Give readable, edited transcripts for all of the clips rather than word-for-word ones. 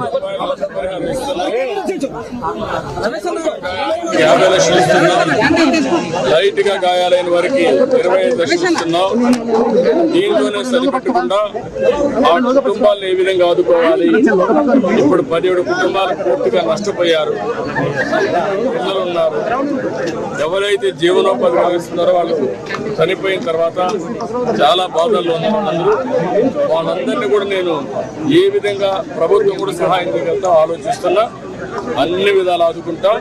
50 లక్షలు ఇస్తున్నాం. లైట్ గా గాయాలైన వారికి 25 లక్షలు ఇస్తున్నాం. దీంతోనే సరిపెట్టకుండా ఆ కుటుంబాలను ఏ విధంగా ఆదుకోవాలి. ఇప్పుడు 17 కుటుంబాలు పూర్తిగా నష్టపోయారు. పిల్లలు ఉన్నారు. ఎవరైతే జీవనోపాధి కలిగిస్తున్నారో వాళ్ళు చనిపోయిన తర్వాత చాలా బాధల్లో ఉన్నారు. వాళ్ళందరినీ కూడా నేను ఏ విధంగా ప్రభుత్వం కూడా సహాయం చేయగలుగుతా ఆలోచిస్తున్నా. అన్ని విధాలు ఆదుకుంటాం.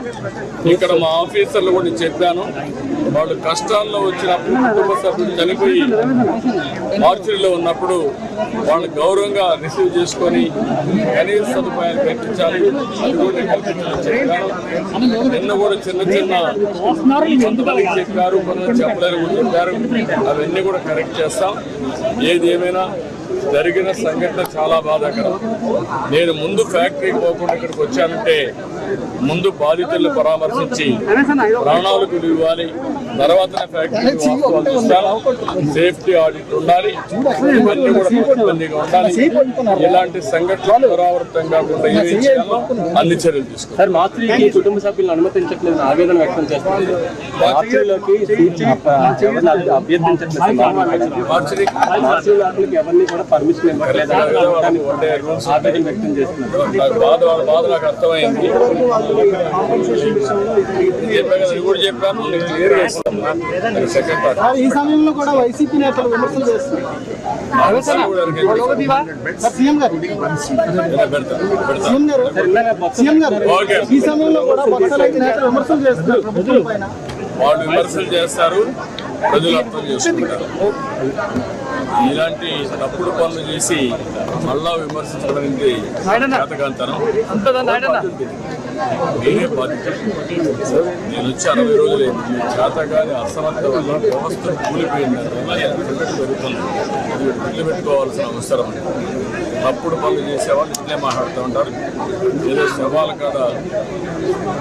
ఇక్కడ మా ఆఫీసర్లు కూడా చెప్పాను, వాళ్ళు కష్టాల్లో వచ్చినప్పుడు కుటుంబ సభ్యులు చనిపోయి మార్చిలో ఉన్నప్పుడు వాళ్ళు గౌరవంగా రిసీవ్ చేసుకొని కనీస సదుపాయాలు కల్పించాలి. అది కూడా కల్పించాలని చెప్పాను. నిన్న కూడా చిన్న కొంతమందికి చెప్పారు, కొంతమంది చెప్పలేరు కూడా చెప్పారు. అవన్నీ కూడా కరెక్ట్ చేస్తాం. ఏది ఏమైనా జరిగిన సంఘటన చాలా బాధాకరం. నేను ముందు ఫ్యాక్టరీకి పోకుండా ఇక్కడికి వచ్చానంటే ముందు బాధితులను పరామర్శించి ప్రాణాలకు విలువ ఇవ్వాలి. తర్వాత ఫ్యాక్టరీకి చూస్తాను. సేఫ్టీ ఆడిట్ ఉండాలి. ఇవన్నీ కూడా పకడ్బందీగా ఉండాలి. ఇలాంటి సంఘటనలు పునరావృతం కాకుండా ఏమి చేయాలో అన్ని చర్యలు తీసుకోవాలి. మార్చికి కుటుంబ సభ్యులను అనుమతించట్లేదు, ఆవేదన వ్యక్తం చేస్తున్నారు. ఎవరిని కూడా పర్మిషన్ ఇవ్వట్లేదు, ఆవేదన వ్యక్తం చేస్తున్నారు. బాధ నాకు అర్థమైంది. కూడా చెప్పాను. ఈ సమయంలో కూడా వైసీపీ నేతలు విమర్శలు చేస్తున్నారు. ఈ సమయంలో కూడా నేతలు విమర్శలు చేస్తున్నారు ప్రభుత్వం పైన. వాళ్ళు విమర్శలు చేస్తారు, ప్రజలు అర్థం చేసుకుంటారు. ఇలాంటి తప్పుడు పనులు చేసి మళ్ళా విమర్శించడానికి చేతకాంతనం. నేనే బాధ్యత. నేను వచ్చి 60 రోజులైంది. చేతగాని అసమర్థ వల్ల వ్యవస్థ కూలిపోయింది. పెరుగుతుంది. పెట్టుకోవాల్సిన అవసరం. తప్పుడు పనులు చేసేవాళ్ళు ఇట్లే మాట్లాడుతూ ఉంటారు. ఏదో శవాల కాడ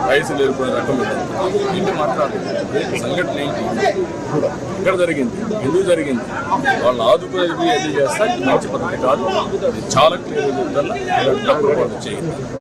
పైసలు ఎరుకునే రకం ఏంటి మాట్లాడాలి. సంఘటన ఏంటి, ఎక్కడ జరిగింది, ఎందుకు జరిగింది, వాళ్ళు ఆదుకునేది అది చేస్తారు. మంచి పద్ధతి కాదు. చాలా క్లియర్గా చెప్తాను. తప్పుడు పనులు చేయండి.